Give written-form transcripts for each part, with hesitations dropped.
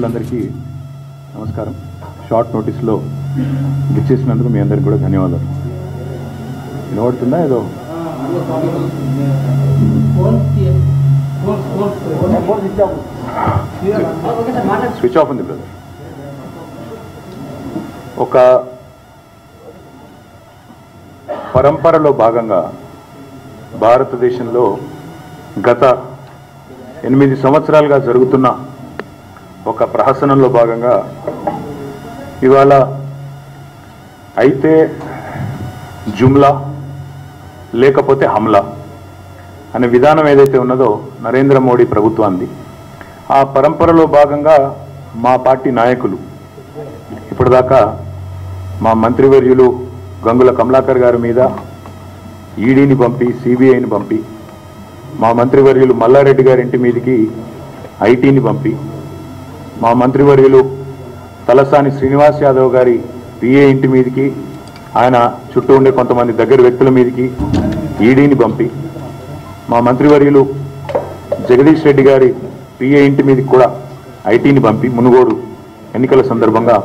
మిత్రులందరికీ నమస్కారం. షార్ట్ నోటీస్లో ఇచ్చేసినందుకు మీ అందరికీ కూడా ధన్యవాదాలు. వినబడుతుందా? ఏదో స్విచ్ ఆఫ్ ఉంది బ్రదర్. ఒక పరంపరలో భాగంగా భారతదేశంలో గత 8 సంవత్సరాలుగా జరుగుతున్న ఒక ప్రహసనంలో భాగంగా ఇవాళ అయితే జుమ్లా లేకపోతే హమ్లా అనే విధానం ఏదైతే ఉన్నదో నరేంద్ర మోడీ ప్రభుత్వాన్ని, ఆ పరంపరలో భాగంగా మా పార్టీ నాయకులు ఇప్పటిదాకా మా మంత్రివర్యులు గంగుల కమలాకర్ గారి మీద ఈడీని పంపి సిబిఐని పంపి, మా మంత్రివర్యులు మల్లారెడ్డి గారి ఇంటి మీదకి ఐటీని పంపి, మా మంత్రివర్యులు తలసాని శ్రీనివాస్ యాదవ్ గారి పిఏ ఇంటి మీదకి ఆయన చుట్టూ ఉండే కొంతమంది దగ్గర వ్యక్తుల మీదకి ఈడీని పంపి, మా మంత్రివర్యులు జగదీష్ రెడ్డి గారి పిఏ ఇంటి మీదకి కూడా ఐటీని పంపి మునుగోడు ఎన్నికల సందర్భంగా,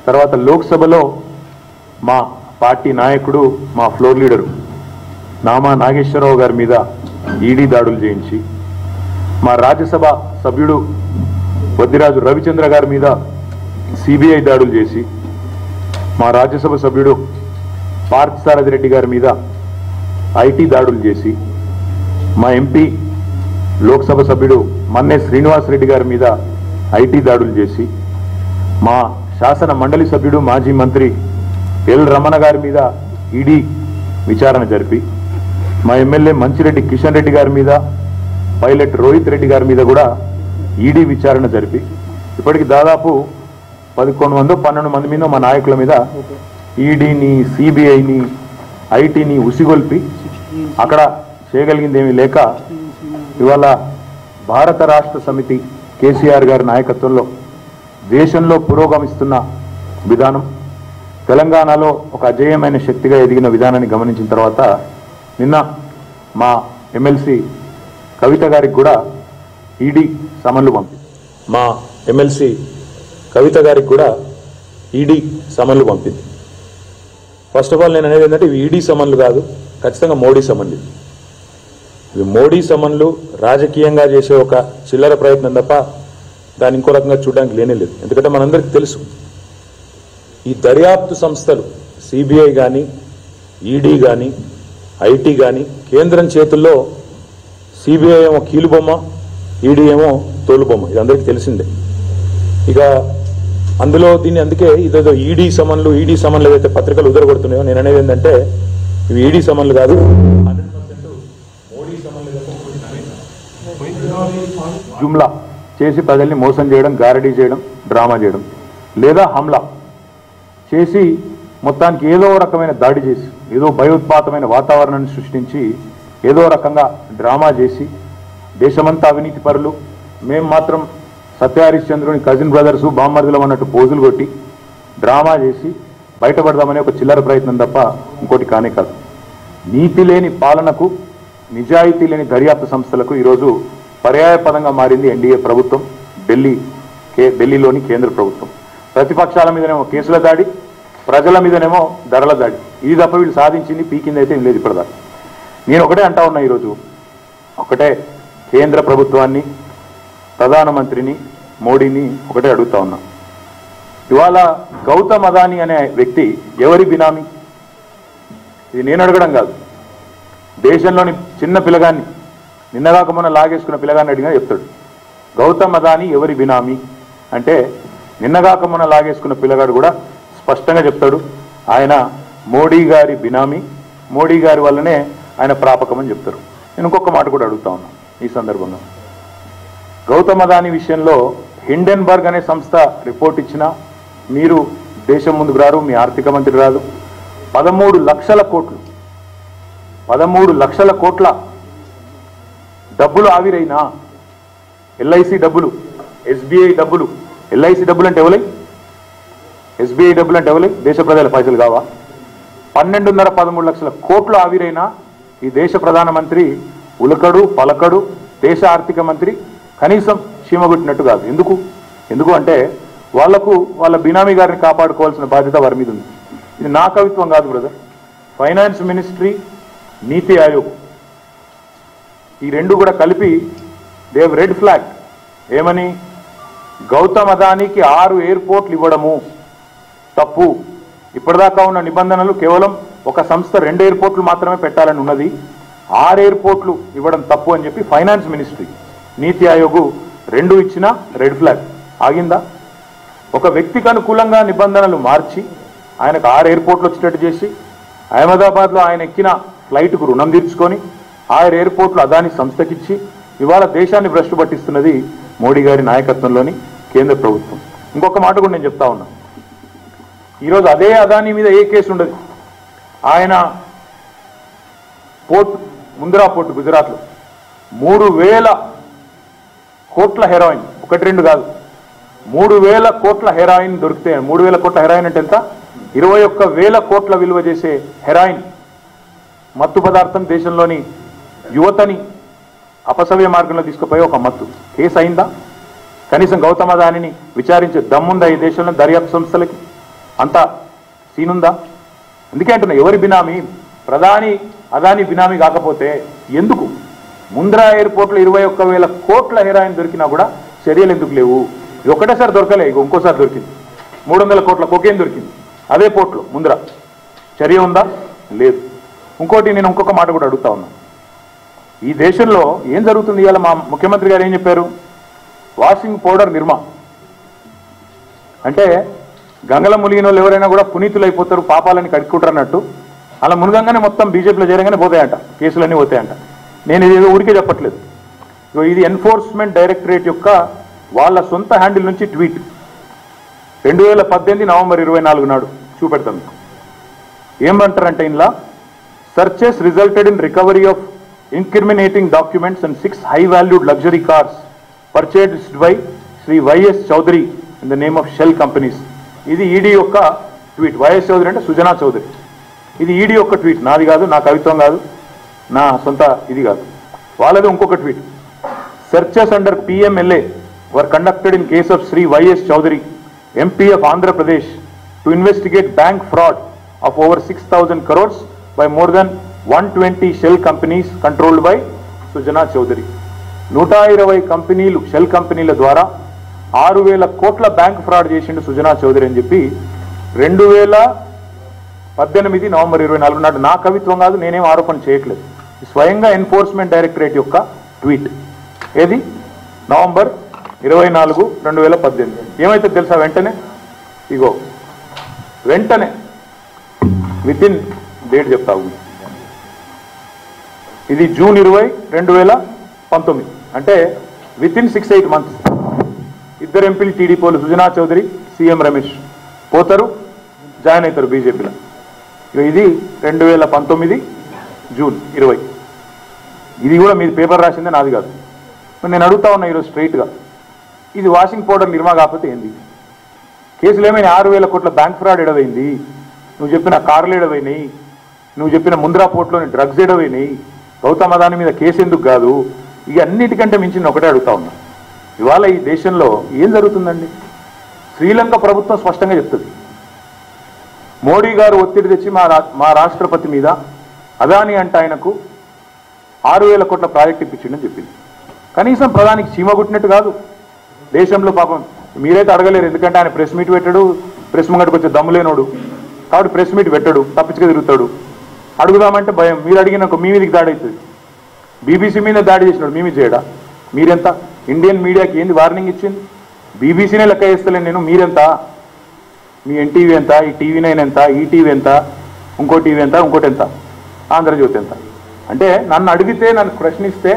తర్వాత లోక్సభలో మా పార్టీ నాయకుడు మా ఫ్లోర్ లీడరు నామా నాగేశ్వరరావు గారి మీద ఈడీ దాడులు చేయించి, మా రాజ్యసభ సభ్యుడు వద్దిరాజు రవిచంద్ర గారి మీద సిబిఐ దాడులు చేసి, మా రాజ్యసభ సభ్యుడు పార్థసారథి రెడ్డి గారి మీద ఐటీ దాడులు చేసి, మా ఎంపీ లోక్సభ సభ్యుడు మన్నే శ్రీనివాస్ రెడ్డి గారి మీద ఐటీ దాడులు చేసి, మా శాసన మండలి సభ్యుడు మాజీ మంత్రి ఎల్ రమణ గారి మీద ఈడీ విచారణ జరిపి, మా ఎమ్మెల్యే మంచిరెడ్డి కిషన్ రెడ్డి గారి మీద, పైలట్ రోహిత్ రెడ్డి గారి మీద కూడా ఈడీ విచారణ జరిపి, ఇప్పటికి దాదాపు 11-12 మంది మీద మా నాయకుల మీద ఈడీని సిబిఐని ఐటీని ఉసిగొల్పి అక్కడ చేయగలిగింది ఏమీ లేక ఇవాళ భారత రాష్ట్ర సమితి కేసీఆర్ గారి నాయకత్వంలో దేశంలో పురోగమిస్తున్న విధానం, తెలంగాణలో ఒక అజేయమైన శక్తిగా ఎదిగిన విధానాన్ని గమనించిన తర్వాత నిన్న మా ఎమ్మెల్సీ కవిత గారికి కూడా ఈడీ సమన్లు పంపింది. మా ఎమ్మెల్సీ కవిత గారికి కూడా ఈడీ సమన్లు పంపింది. ఫస్ట్ ఆఫ్ ఆల్ నేను అనేది ఏంటంటే ఇవి ఈడీ సమన్లు కాదు, ఖచ్చితంగా మోడీ సమన్లు. ఇవి మోడీ సమన్లు రాజకీయంగా చేసే ఒక చిల్లర ప్రయత్నం తప్ప దాన్ని ఇంకో రకంగా చూడడానికి లేనే లేదు. ఎందుకంటే మనందరికీ తెలుసు ఈ దర్యాప్తు సంస్థలు సిబిఐ కానీ ఈడీ కానీ ఐటీ కానీ కేంద్రం చేతుల్లో, సిబిఐ ఏమో కీలుబొమ్మ, ఈడీ ఏమో తోలుబొమ్మ, ఇది అందరికీ తెలిసిందే. ఇక అందులో దీన్ని అందుకే ఇదేదో ఈడీ సమన్లు ఏదైతే పత్రికలు ఉదరగొడుతున్నాయో నేను అనేది ఏంటంటే ఇవి ఈడీ సమన్లు కాదు, 100% మోడీ సమన్లు. జుమ్లా చేసి ప్రజల్ని మోసం చేయడం, గారడీ చేయడం, డ్రామా చేయడం, లేదా హమ్లా చేసి మొత్తానికి ఏదో రకమైన దాడి చేసి ఏదో భయోత్పాతమైన వాతావరణాన్ని సృష్టించి ఏదో రకంగా డ్రామా చేసి దేశమంతా అవినీతి పరులు, మేము మాత్రం సత్యహరిశ్చంద్రుని కజిన్ బ్రదర్స్ బామ్మర్దులం అన్నట్టు పోజులు కొట్టి డ్రామా చేసి బయటపడదామనే ఒక చిల్లర ప్రయత్నం తప్ప ఇంకోటి కానే కాదు. నీతి లేని పాలనకు, నిజాయితీ లేని దర్యాప్తు సంస్థలకు ఈరోజు పర్యాయపదంగా మారింది ఎన్డీఏ ప్రభుత్వం, ఢిల్లీలోని కేంద్ర ప్రభుత్వం. ప్రతిపక్షాల మీదనేమో కేసుల దాడి, ప్రజల మీదనేమో ధరల దాడి. ఇది తప్ప వీళ్ళు సాధించింది పీకింది అయితే ఏం లేదు ఇప్పటిదాకా. నేను ఒకటే అంటా ఉన్నా, ఈరోజు ఒకటే కేంద్ర ప్రభుత్వాన్ని, ప్రధానమంత్రిని, మోడీని ఒకటే అడుగుతా ఉన్నా. ఇవాళ గౌతమ్ అదానీ అనే వ్యక్తి ఎవరి బినామీ? ఇది నేను అడగడం కాదు, దేశంలోని చిన్న పిల్లగాన్ని, నిన్నగాక మొన్న లాగేసుకున్న పిల్లగాన్ని అడిగినా చెప్తాడు. గౌతమ్ అదానీ ఎవరి బినామీ అంటే నిన్నగాక మొన్న లాగేసుకున్న పిల్లగాడు కూడా స్పష్టంగా చెప్తాడు, ఆయన మోడీ గారి బినామీ, మోడీ గారి వల్లనే ఆయన ప్రాపకం అని చెప్తారు. నేను ఇంకొక మాట కూడా అడుగుతా ఉన్నా ఈ సందర్భంగా. గౌతమ్ అదానీ విషయంలో హిండెన్బర్గ్ అనే సంస్థ రిపోర్ట్ ఇచ్చినా మీరు దేశం ముందుకు రారు, మీ ఆర్థిక మంత్రి రాదు. 13 లక్షల కోట్లు, 13 లక్షల కోట్ల డబ్బులు ఆవిరైనా, ఎల్ఐసి డబ్బులు, ఎస్బీఐ డబ్బులు, ఎల్ఐసి డబ్బులు అంటే ఎవలై, ఎస్బీఐ డబ్బులు అంటే ఎవలై, దేశ ప్రజల పైసలు కావా? 12.5-13 లక్షల కోట్లు ఆవిరైనా ఈ దేశ ప్రధానమంత్రి ఉలకడు పలకడు, దేశ ఆర్థిక మంత్రి కనీసం చీమగొట్టినట్టు కాదు. ఎందుకు? ఎందుకు అంటే వాళ్లకు వాళ్ళ బినామీ గారిని కాపాడుకోవాల్సిన బాధ్యత వారి మీద ఉంది. ఇది నా కవిత్వం కాదు బ్రదర్. ఫైనాన్స్ మినిస్ట్రీ, నీతి ఆయోగ్ ఈ రెండు కూడా కలిపి దేవ్ రెడ్ ఫ్లాగ్. ఏమని? గౌతమ్ అదానీకి 6 ఎయిర్పోర్ట్లు ఇవ్వడము తప్పు. ఇప్పటిదాకా ఉన్న నిబంధనలు కేవలం ఒక సంస్థ 2 ఎయిర్పోర్ట్లు మాత్రమే పెట్టాలని ఉన్నది. 6 ఎయిర్పోర్ట్లు ఇవ్వడం తప్పు అని చెప్పి ఫైనాన్స్ మినిస్ట్రీ, నీతి ఆయోగ్ రెండు ఇచ్చినా రెడ్ ఫ్లాగ్. ఆగిందా? ఒక వ్యక్తికి అనుకూలంగా నిబంధనలు మార్చి ఆయనకు 6 ఎయిర్పోర్ట్లు వచ్చేటట్టు చేసి అహ్మదాబాద్లో ఆయన ఎక్కిన ఫ్లైట్కు రుణం తీర్చుకొని 6 ఎయిర్పోర్ట్లు అదాని సంస్థకిచ్చి ఇవాళ దేశాన్ని భ్రష్టు పట్టిస్తున్నది మోడీ గారి నాయకత్వంలోని కేంద్ర ప్రభుత్వం. ఇంకొక మాట కూడా నేను చెప్తా ఉన్నా. ఈరోజు అదే అదాని మీద ఏ కేసు ఉండదు. ఆయన పోర్ట్, ముంద్రా పోర్ట్ గుజరాత్లో 3,000 కోట్ల హెరాయిన్, 1-2 కాదు 3,000 కోట్ల హెరాయిన్ దొరికితే, 3,000 కోట్ల హెరాయిన్ అంటే ఎంత? 21,000 కోట్ల విలువ చేసే హెరాయిన్ మత్తు పదార్థం దేశంలోని యువతని అపసవ్య మార్గంలో తీసుకుపోయి ఒక మత్తు కేసు అయిందా? కనీసం గౌతమ్ అదానిని విచారించే దమ్ముందా ఈ దేశంలో దర్యాప్తు సంస్థలకి? అంత సీనుందా? అందుకే అంటున్నా, ఎవరి బినామీ? ప్రధాని అదాని బినామీ కాకపోతే ఎందుకు ముంద్రా ఎయిర్పోర్ట్లో 21,000 కోట్ల హెరాయిన్ దొరికినా కూడా చర్యలు ఎందుకు లేవు? ఇది ఒకటేసారి దొరకలే, ఇంకోసారి దొరికింది. 300 కోట్ల కొకేన్ దొరికింది అదే పోర్ట్లో ముంద్రా. చర్య ఉందా? లేదు. ఇంకోటి నేను ఇంకొక మాట కూడా అడుగుతా ఉన్నా. ఈ దేశంలో ఏం జరుగుతుంది? ఇవాళ మా ముఖ్యమంత్రి గారు ఏం చెప్పారు? వాషింగ్ పౌడర్ నిర్మా అంటే గంగల మునిగిన వాళ్ళు ఎవరైనా కూడా పునీతులు అయిపోతారు, పాపాలని కడుక్కుంటారు అన్నట్టు. అలా మునగంగానే మొత్తం బీజేపీలో చేరగానే పోతాయంట, కేసులన్నీ పోతాయంట. నేను ఇది ఊరికే చెప్పట్లేదు. ఇది ఎన్ఫోర్స్మెంట్ డైరెక్టరేట్ యొక్క వాళ్ళ సొంత హ్యాండిల్ నుంచి ట్వీట్ 2018 నవంబర్ 24 నాడు చూపెడతాం. ఏమంటారంటే ఇందులో searches resulted in recovery of incriminating documents and 6 high valued luxury cars purchased by Shri YS Chowdary in the name of shell companies. ఇది ఈడీ యొక్క ట్వీట్. వైఎస్ చౌదరి అంటే సుజనా చౌదరి. ఇది ఈడీ యొక్క ట్వీట్, నాది కాదు, నా కవిత్వం కాదు, నా సొంత ఇది కాదు. వాళ్ళది ఇంకొక tweet. Searches under PMLA were conducted in case of Sri Y.S. Chaudhary, MP of Andhra Pradesh, to investigate bank fraud of over 6,000 crores by more than 120 shell companies controlled by Sujana Chaudhary. 120 కంపెనీలు, shell కంపెనీల ద్వారా 6,000 కోట్ల bank fraud చేసిండు సుజనా చౌదరి అని చెప్పి 2018 November 24 నాడు. నా కవిత్వం కాదు, నేనేం ఆరోపణ చేయట్లేదు. స్వయంగా ఎన్ఫోర్స్మెంట్ డైరెక్టరేట్ యొక్క ట్వీట్. ఏది? నవంబర్ 24, 2018. ఏమైతే తెలుసా? వెంటనే ఇగో వెంటనే విత్ ఇన్ డేట్ చెప్తావు. ఇది జూన్ 20, 2019. అంటే విత్ ఇన్ 6-8 మంత్స్ 2 ఎంపీలు టీడీపీలు, సుజనా చౌదరి, సీఎం రమేష్ పోతారు, జాయిన్ అవుతారు బీజేపీలో. ఇది 2019 జూన్ 20. ఇది కూడా మీరు పేపర్ రాసిందే, నాది కాదు. నేను అడుగుతా ఉన్నా ఈరోజు స్ట్రైట్గా, ఇది వాషింగ్ పౌడర్ నిర్మా కాకపోతే ఏంది? కేసులు ఏమైనా? 6,000 కోట్ల బ్యాంక్ ఫ్రాడ్ ఎడవైంది, నువ్వు చెప్పిన కార్లు ఎడవైనాయి, నువ్వు చెప్పిన ముంద్రా పోర్ట్లోని డ్రగ్స్ ఎడవైనాయి, గౌతమ్ అదాని మీద కేసు ఎందుకు కాదు? ఇక అన్నిటికంటే మించి ఒకటే అడుగుతా ఉన్నా, ఇవాళ ఈ దేశంలో ఏం జరుగుతుందండి? శ్రీలంక ప్రభుత్వం స్పష్టంగా చెప్తుంది, మోడీ గారు ఒత్తిడి తెచ్చి మా రాష్ట్రపతి మీద అదాని అంటే ఆయనకు 6,000 కోట్ల ప్రాజెక్ట్ ఇప్పించిండని చెప్పింది. కనీసం ప్రధానికి చీమ కుట్టినట్టు కాదు దేశంలో. పాపం మీరైతే అడగలేరు, ఎందుకంటే ఆయన ప్రెస్ మీట్ పెట్టాడు, ప్రెస్ ముంగడికి వచ్చే దమ్ము లేనోడు కాబట్టి ప్రెస్ మీట్ పెట్టాడు, తప్పించుకు తిరుగుతాడు. అడుగుదామంటే భయం, మీరు అడిగిన మీ మీదకి దాడి అవుతుంది. బీబీసీ మీద దాడి చేసినాడు, మీ మీద చేయడా? మీరెంత? ఇండియన్ మీడియాకి ఏంది వార్నింగ్ ఇచ్చింది? బీబీసీనే లెక్క చేస్తలేను నేను, మీరెంత? మీ ఎన్టీవీ ఎంత, ఈ TV9 ఎంత, ఈ టీవీ ఎంత, ఇంకో టీవీ ఎంత, ఇంకోటి ఎంత, ఆంధ్రజ్యోతి ఎంత? అంటే నన్ను అడిగితే, నన్ను ప్రశ్నిస్తే,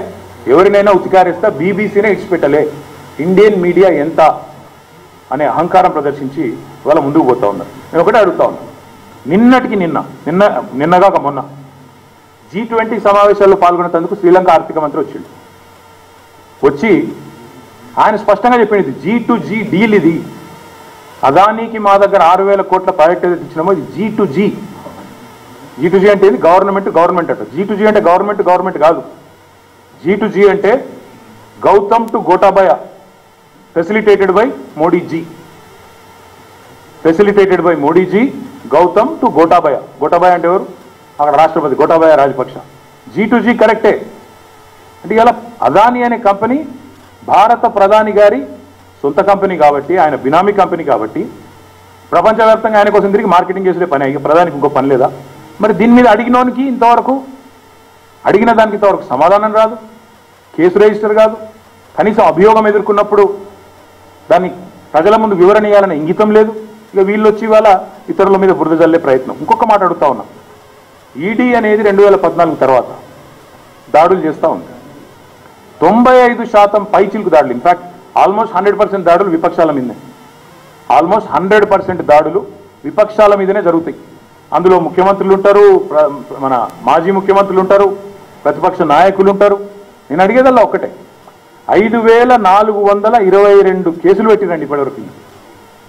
ఎవరినైనా ఉతికారిస్తా, బీబీసీనే ఇచ్చిపెట్టలే, ఇండియన్ మీడియా ఎంత అనే అహంకారం ప్రదర్శించి ఇవాళ ముందుకు పోతా ఉన్నారు. నేను ఒకటే అడుగుతా ఉన్నా, నిన్నటికి నిన్నగాక మొన్న G20 సమావేశాల్లో పాల్గొనేందుకు శ్రీలంక ఆర్థిక మంత్రి వచ్చిండు. వచ్చి ఆయన స్పష్టంగా చెప్పింది, G2G డీల్ ఇది. అదానికి మా దగ్గర 6,000 కోట్ల ప్రాజెక్ట్ ఏదైతే ఇచ్చినామో ఇది G2G. G2G అంటే ఇది గవర్నమెంట్ అట. G2G అంటే గవర్నమెంట్ కాదు. G2G అంటే Gautam to Gotabaya, facilitated by Modiji, facilitated by Modiji, Gautam to Gotabaya. Gotabaya అంటే ఎవరు? అక్కడ రాష్ట్రపతి గోటాబయ రాజపక్ష. G2G కరెక్టే. అంటే ఇలా అదానీ అనే కంపెనీ భారత ప్రధాని గారి సొంత కంపెనీ కాబట్టి, ఆయన బినామీ కంపెనీ కాబట్టి ప్రపంచవ్యాప్తంగా ఆయన కోసం తిరిగి మార్కెటింగ్ చేసే పని. ఇక ప్రధానికి ఇంకో పని లేదా? మరి దీని మీద అడిగినోనికి ఇంతవరకు, అడిగిన దానికి ఇంతవరకు సమాధానం రాదు, కేసు రిజిస్టర్ కాదు, కనీసం అభియోగం ఎదుర్కొన్నప్పుడు దాన్ని ప్రజల ముందు వివరణ ఇవ్వాలనే ఇంగితం లేదు. ఇక వీళ్ళు వచ్చి ఇవాళ ఇతరుల మీద బురద జల్లే ప్రయత్నం. ఇంకొక మాట అడుగుతా ఉన్నా, ఈడీ అనేది 2014 తర్వాత దాడులు చేస్తూ ఉంది. 95% పైచిలుకు దాడులు, ఇన్ఫాక్ట్ ఆల్మోస్ట్ 100% దాడులు విపక్షాల మీదనే. ఆల్మోస్ట్ 100% దాడులు విపక్షాల మీదనే జరుగుతాయి. అందులో ముఖ్యమంత్రులు ఉంటారు, మన మాజీ ముఖ్యమంత్రులు ఉంటారు, ప్రతిపక్ష నాయకులు ఉంటారు. నేను అడిగేదల్లా ఒక్కటే, 5422 కేసులు పెట్టిరండి ఇప్పటివరకు.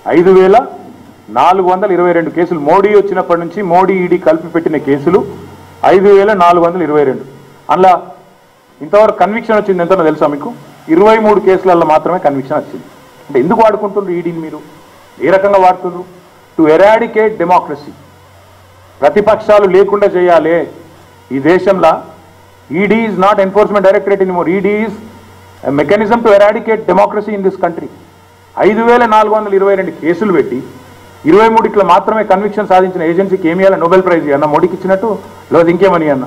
5422 కేసులు మోడీ వచ్చినప్పటి నుంచి, మోడీ ఈడీ కలిపి పెట్టిన కేసులు 5422. అందులో ఇంతవరకు కన్విక్షన్ వచ్చింది ఎంతనో తెలుసా మీకు? 23 కేసులలో మాత్రమే కన్విక్షన్ వచ్చింది. అంటే ఎందుకు వాడుకుంటున్నారు ఈడీని? మీరు ఏ రకంగా వాడుతున్నారు? టు ఎరాడికేట్ డెమోక్రసీ, ప్రతిపక్షాలు లేకుండా చేయాలి ఈ దేశంలో. ED is not enforcement directorate anymore, ED is mechanism to eradicate democracy in this country. 5422 కేసులు పెట్టి 23 మాత్రమే కన్విక్షన్ సాధించిన ఏజెన్సీకి ఏమి ఇవ్వాలి? నోబెల్ ప్రైజ్ అన్న మోడీకి ఇచ్చినట్టు, లేదా ఇంకేమని అన్న?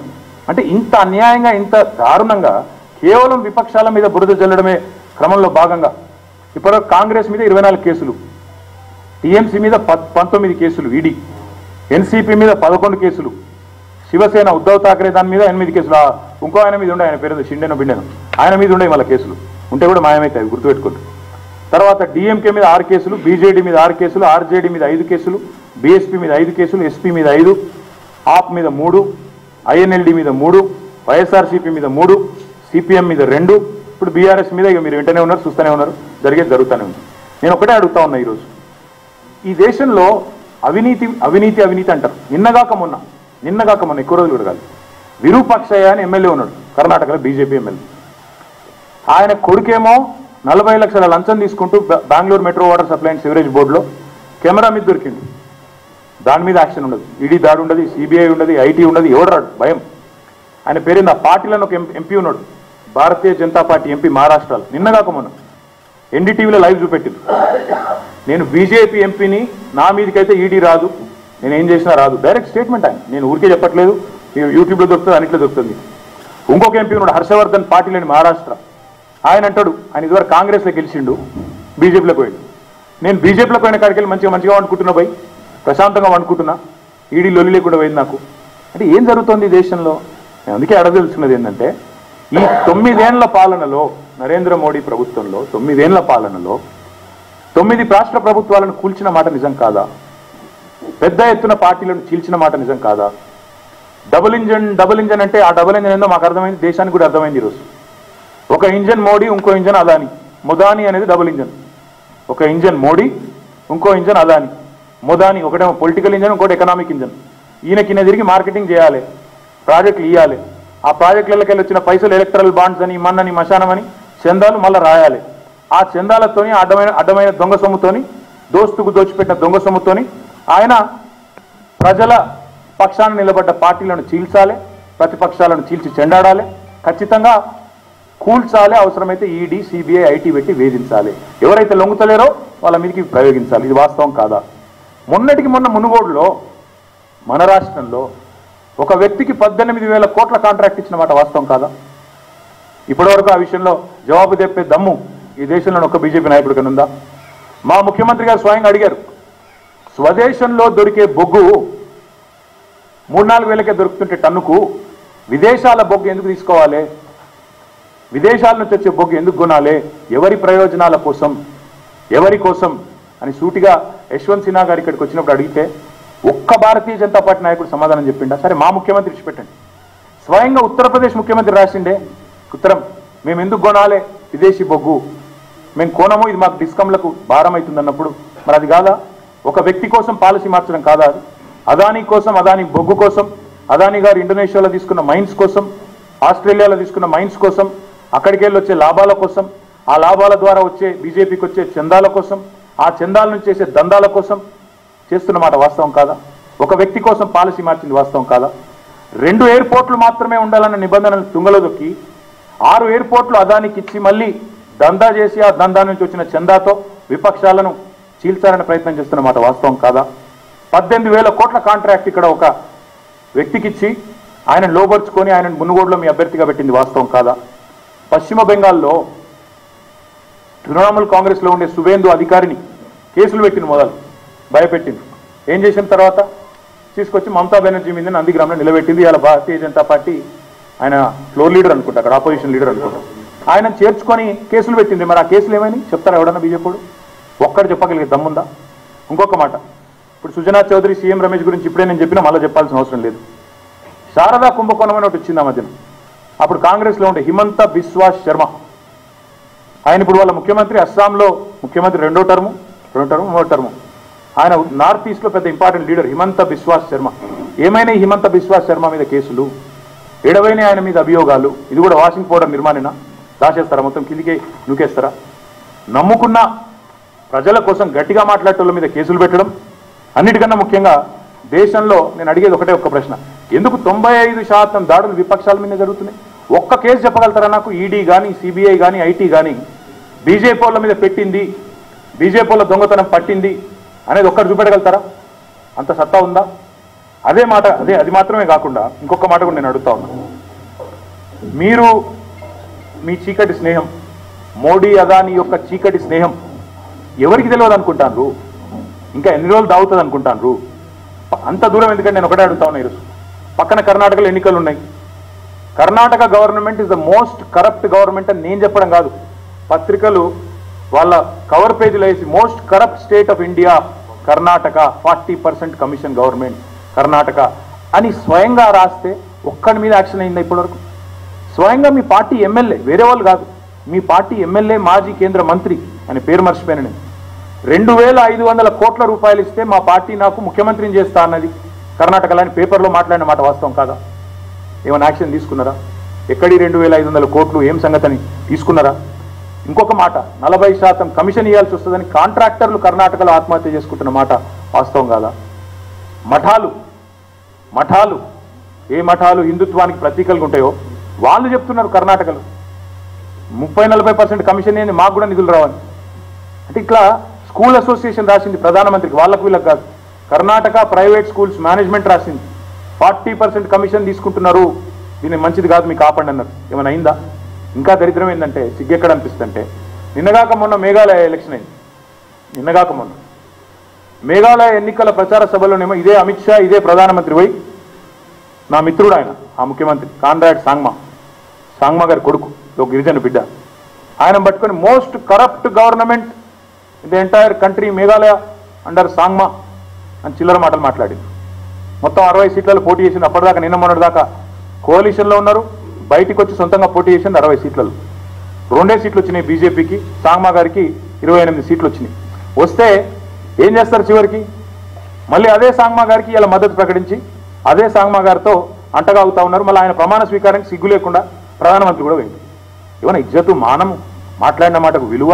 అంటే ఇంత అన్యాయంగా, ఇంత దారుణంగా కేవలం విపక్షాల మీద బురద జల్లడమే క్రమంలో భాగంగా ఇప్పటివరకు కాంగ్రెస్ మీద 24 కేసులు, టీఎంసీ మీద 19 కేసులు ఈడీ, ఎన్సీపీ మీద 11 కేసులు, శివసేన ఉద్ధవ్ ఠాక్రే దాని మీద 8 కేసులు, ఇంకో ఆయన మీద ఉండే, ఆయన పేరు షిండెనో బిండెనో, ఆయన మీద ఉండే మళ్ళీ కేసులు ఉంటే కూడా మాయమైతాయి, గుర్తుపెట్టుకోండి. తర్వాత డిఎంకే మీద 6 కేసులు, బీజేడీ మీద 6 కేసులు, ఆర్జేడీ మీద 5 కేసులు, బీఎస్పీ మీద 5 కేసులు, ఎస్పీ మీద 5, ఆప్ మీద 3, ఐఎన్ఎల్డి మీద 3, వైఎస్ఆర్సీపీ మీద 3, సిపిఎం మీద 2, ఇప్పుడు బీఆర్ఎస్ మీద ఇక మీరు వెంటనే ఉన్నారు, చూస్తూనే ఉన్నారు, జరుగుతూనే ఉంది. నేను ఒకటే అడుగుతా ఉన్నా, ఈరోజు ఈ దేశంలో అవినీతి అవినీతి అవినీతి అంటారు. నిన్నగాక మొన్న ఎక్కువ రోజులు కూడా కాదు, విరూపాక్షయ్య అని ఎమ్మెల్యే ఉన్నాడు కర్ణాటకలో, బీజేపీ ఎమ్మెల్యే. ఆయన కొడుకేమో 40 లక్షల లంచం తీసుకుంటూ Bengaluru metro water supply and sewerage బోర్డులో కెమెరా మీద దొరికింది. దాని మీద యాక్షన్ ఉండదు, ఈడీ దాడి ఉండదు, సిబిఐ ఉండదు, ఐటీ ఉండదు, ఎవడరాడు భయం. ఆయన పేరుంది. ఆ పార్టీలో ఒక ఎంపీ ఉన్నాడు, భారతీయ జనతా పార్టీ ఎంపీ మహారాష్ట్రలో. నిన్నగాక మొన్న ఎన్డీటీవీలో లైవ్ చూపెట్టింది. నేను బీజేపీ ఎంపీని, నా మీదకైతే ఈడీ రాదు, నేను ఏం చేసినా రాదు. డైరెక్ట్ స్టేట్మెంట్ ఆయన, నేను ఊరికే చెప్పట్లేదు, యూట్యూబ్లో దొరుకుతుంది, అన్నింటిలో దొరుకుతుంది. ఇంకొక ఎంపీ ఉన్నాడు హర్షవర్ధన్ పాటిల్ మహారాష్ట్ర. ఆయన అంటాడు, ఆయన ఇదివరకు కాంగ్రెస్లో గెలిచిండు, బీజేపీలోకి పోయాడు. నేను బీజేపీలో పోయిన కాడికి వెళ్ళి మంచిగా వండుకుంటున్నా పోయి, ప్రశాంతంగా వండుకుంటున్నా, ఈడీ లొల్లి లేకుండా పోయింది నాకు. అంటే ఏం జరుగుతుంది ఈ దేశంలో? నేను అందుకే అడగదలుచుకున్నది ఏంటంటే, ఈ 9 ఏళ్ల పాలనలో, నరేంద్ర మోడీ ప్రభుత్వంలో 9 ఏళ్ల పాలనలో 9 రాష్ట్ర ప్రభుత్వాలను కూల్చిన మాట నిజం కాదా? పెద్ద ఎత్తున పార్టీలను చీల్చిన మాట నిజం కాదా? డబుల్ ఇంజన్ అంటే ఆ డబుల్ ఇంజన్ ఏందో మాకు అర్థమైంది, దేశానికి కూడా అర్థమైంది ఈరోజు. ఒక ఇంజన్ మోడీ, ఇంకో ఇంజన్ అదాని. మొదాని అనేది డబుల్ ఇంజన్. ఒక ఇంజన్ మోడీ, ఇంకో ఇంజన్ అదాని. మొదాని ఒకటేమో పొలిటికల్ ఇంజన్, ఇంకోటి ఎకనామిక్ ఇంజన్. ఈయన తిరిగి మార్కెటింగ్ చేయాలి, ప్రాజెక్టులు ఇవ్వాలి. ఆ ప్రాజెక్టులకి వెళ్ళి వచ్చిన పైసలు ఎలక్ట్రల్ బాండ్స్ అని, మన్నని, మశానమని చందాలు మళ్ళీ రాయాలి. ఆ చందాలతోని అడ్డమైన దొంగ సొమ్ముతోని, దోస్తుకు దోచిపెట్టిన దొంగ సొమ్ముతోని ఆయన ప్రజల పక్షాన నిలబడ్డ పార్టీలను చీల్చాలి, ప్రతిపక్షాలను చీల్చి చెండాడాలి, ఖచ్చితంగా కూల్చాలి, అవసరమైతే ఈడీ, సిబిఐ, ఐటీ పెట్టి వేధించాలి. ఎవరైతే లొంగుతలేరో వాళ్ళ మీదకి ప్రయోగించాలి. ఇది వాస్తవం కాదా? మొన్నటికి మొన్న మునుగోడులో మన రాష్ట్రంలో ఒక వ్యక్తికి 18,000 కోట్ల కాంట్రాక్ట్ ఇచ్చిన మాట వాస్తవం కాదా? ఇప్పటివరకు ఆ విషయంలో జవాబు చెప్పే దమ్ము ఈ దేశంలో ఒక బీజేపీ నాయకుడికి ఉందా? మా ముఖ్యమంత్రి గారు స్వయంగా అడిగారు, స్వదేశంలో దొరికే బొగ్గు 3-4 వేలకే దొరుకుతుంటే టన్నుకు విదేశాల బొగ్గు ఎందుకు తీసుకోవాలి? విదేశాల నుంచి వచ్చే బొగ్గు ఎందుకు కొనాలి? ఎవరి ప్రయోజనాల కోసం, ఎవరి కోసం అని సూటిగా యశ్వంత్ సిన్హా గారు ఇక్కడికి వచ్చినప్పుడు అడిగితే ఒక్క భారతీయ జనతా పార్టీ నాయకుడు సమాధానం చెప్పిండా? సరే మా ముఖ్యమంత్రి ఇచ్చిపెట్టండి, స్వయంగా ఉత్తరప్రదేశ్ ముఖ్యమంత్రి రాసిండే ఉత్తరం, మేము ఎందుకు కొనాలి విదేశీ బొగ్గు, మేము కొనము, ఇది మాకు డిస్కమ్లకు భారం అవుతుంది అన్నప్పుడు మరి అది కాదా? ఒక వ్యక్తి కోసం పాలసీ మార్చడం కాదా? అది అదానీ కోసం, అదానీ బొగ్గు కోసం, అదానీ గారు ఇండోనేషియాలో తీసుకున్న మైన్స్ కోసం, ఆస్ట్రేలియాలో తీసుకున్న మైన్స్ కోసం, అక్కడికి వెళ్ళి వచ్చే లాభాల కోసం, ఆ లాభాల ద్వారా వచ్చే బీజేపీకి వచ్చే చందాల కోసం, ఆ చందాల నుంచి చేసే దందాల కోసం చేస్తున్నమాట వాస్తవం కాదా? ఒక వ్యక్తి కోసం పాలసీ మార్చింది వాస్తవం కాదా? 2 ఎయిర్పోర్ట్లు మాత్రమే ఉండాలన్న నిబంధనలు తుంగలో దొక్కి 6 ఎయిర్పోర్ట్లు అదానికి ఇచ్చి మళ్ళీ దందా చేసి ఆ దందా నుంచి వచ్చిన చందాతో విపక్షాలను చీల్చాలనే ప్రయత్నం చేస్తున్నమాట వాస్తవం కాదా? 18,000 కోట్ల కాంట్రాక్ట్ ఇక్కడ ఒక వ్యక్తికి ఇచ్చి ఆయన లోబర్చుకొని ఆయన మునుగోడులో మీ అభ్యర్థిగా పెట్టింది వాస్తవం కాదా? పశ్చిమ బెంగాల్లో తృణమూల్ కాంగ్రెస్లో ఉండే సువేందు అధికారిని కేసులు పెట్టింది, మొదలు భయపెట్టింది. ఏం చేసిన తర్వాత తీసుకొచ్చి మమతా బెనర్జీ మీద నందిగ్రామ్లో నిలబెట్టింది. ఇలా భారతీయ జనతా పార్టీ ఆయన ఫ్లోర్ లీడర్ అనుకుంటా, అక్కడ ఆపోజిషన్ లీడర్ అనుకుంటా, ఆయన చేర్చుకొని కేసులు పెట్టింది. మరి ఆ కేసులు ఏమైనా చెప్తారా ఎవడన్నా బీజేపీ? ఒక్కడు చెప్పగలిగే దమ్ముందా? ఇంకొక మాట, ఇప్పుడు సుజనా చౌదరి సీఎం రమేష్ గురించి ఇప్పుడే నేను చెప్పినా మళ్ళీ చెప్పాల్సిన అవసరం లేదు. శారదా కుంభకోణం అని ఒకటి వచ్చింది ఆ మధ్యన. అప్పుడు కాంగ్రెస్లో ఉండే హిమంత బిశ్వా శర్మ, ఆయన ఇప్పుడు వాళ్ళ ముఖ్యమంత్రి, అస్సాంలో ముఖ్యమంత్రి రెండో టర్ము మూడో టర్ము. ఆయన నార్త్ ఈస్ట్లో పెద్ద ఇంపార్టెంట్ లీడర్ హిమంత బిశ్వాస్ శర్మ. ఏమైనా ఈ హిమంత బిశ్వాస్ శర్మ మీద కేసులు, ఎడవైన ఆయన మీద అభియోగాలు. ఇది కూడా వాషింగ్ పౌడర్ నిర్మాణేనా? దాచేస్తారా? మొత్తం కిందికి నూకేస్తారా? నమ్ముకున్న ప్రజల కోసం గట్టిగా మాట్లాడేటోళ్ళ మీద కేసులు పెట్టడం. అన్నిటికన్నా ముఖ్యంగా దేశంలో నేను అడిగేది ఒకటే ఒక్క ప్రశ్న, ఎందుకు 95% దాడులు విపక్షాల మీద జరుగుతున్నాయి? ఒక్క కేసు చెప్పగలుగుతారా నాకు? ఈడీ కానీ, సిబిఐ కానీ, ఐటీ కానీ బీజేపీ వాళ్ళ మీద పెట్టింది, బీజేపీ వాళ్ళ దొంగతనం పట్టింది అనేది ఒక్కరు చూపెట్టగలుగుతారా? అంత సత్తా ఉందా? అదే మాట, అది మాత్రమే కాకుండా ఇంకొక మాట కూడా నేను అడుగుతా ఉన్నా. మీరు మీ చీకటి స్నేహం, మోడీ అదానీ యొక్క చీకటి స్నేహం ఎవరికి తెలియదు అనుకుంటాను? ఇంకా ఎన్ని రోజులు దాగుతుంది అనుకుంటాను? అంత దూరం ఎందుకంటే నేను ఒకటే అడుగుతా ఉన్నా. ఈరోజు పక్కన కర్ణాటకలో ఎన్నికలు ఉన్నాయి. Karnataka government is the most corrupt government అని నేను చెప్పడం కాదు, పత్రికలు వాళ్ళ కవర్ పేజీలో వేసి most corrupt state of India Karnataka, 40% commission government Karnataka అని స్వయంగా రాస్తే ఒక్కడి మీద యాక్షన్ అయిందా ఇప్పటివరకు? స్వయంగా మీ పార్టీ ఎమ్మెల్యే, వేరే వాళ్ళు కాదు, మీ పార్టీ ఎమ్మెల్యే మాజీ కేంద్ర మంత్రి అని పేరు మర్చిపోయాను నేను, 2,500 కోట్ల రూపాయలు ఇస్తే మా పార్టీ నాకు ముఖ్యమంత్రిని చేస్తా అన్నది కర్ణాటకలో అని పేపర్లో మాట్లాడిన మాట వాస్తవం కాదా? ఏమైనా యాక్షన్ తీసుకున్నారా? ఎక్కడి 2,500 కోట్లు, ఏం సంగతిని తీసుకున్నారా? ఇంకొక మాట, 40% కమిషన్ ఇవ్వాల్సి వస్తుందని కాంట్రాక్టర్లు కర్ణాటకలో ఆత్మహత్య చేసుకుంటున్న మాట వాస్తవం కాదా? మఠాలు ఏ మఠాలు హిందుత్వానికి ప్రతీకలుగా ఉంటాయో వాళ్ళు చెప్తున్నారు కర్ణాటకలో 30-40% కమిషన్ ఏంది, మాకు కూడా నిధులు రావాలి అంటే. ఇట్లా స్కూల్ అసోసియేషన్ రాసింది ప్రధానమంత్రికి, వాళ్ళకు వీళ్ళకి కాదు, కర్ణాటక ప్రైవేట్ స్కూల్స్ మేనేజ్మెంట్ రాసింది 40% కమిషన్ తీసుకుంటున్నారు, దీన్ని మంచిది కాదు, మీకు ఆపండి అన్నారు. ఏమైనా అయిందా? ఇంకా దరిద్రం ఏంటంటే, సిగ్గెక్కడ అనిపిస్తుందంటే, నిన్నగాక మొన్న మేఘాలయ ఎలక్షన్ అయింది. నిన్నగాక మొన్న మేఘాలయ ఎన్నికల ప్రచార సభలోనేమో ఇదే అమిత్ షా, ఇదే ప్రధానమంత్రి పోయి, నా మిత్రుడు ఆయన ఆ ముఖ్యమంత్రి కాన్రాడ్ సాంగ్మా గారి కొడుకు, ఒక గిరిజన బిడ్డ, ఆయన పట్టుకొని most corrupt government in the entire country Meghalaya under Sangma అని చిల్లర మాటలు మాట్లాడింది. మొత్తం 60 సీట్లలో పోటీ చేసింది. అప్పటిదాకా నిన్న మొన్నటి దాకా కోalitionలో ఉన్నారు, బయటికి వచ్చి సొంతంగా పోటీ చేసింది 60 సీట్లలో. 2 సీట్లు వచ్చినాయి బీజేపీకి, సాంగ్మా గారికి 28 సీట్లు వచ్చినాయి. వస్తే ఏం చేస్తారు చివరికి? మళ్ళీ అదే సాంగ్మా గారికి ఇలా మద్దతు ప్రకటించి అదే సాంగ్మా గారితో అంటగా అవుతా ఉన్నారు. మళ్ళీ ఆయన ప్రమాణ స్వీకారానికి సిగ్గు లేకుండా ప్రధానమంత్రి కూడా పోయింది. ఏమైనా ఇజ్జతు, మానము, మాట్లాడిన మాటకు విలువ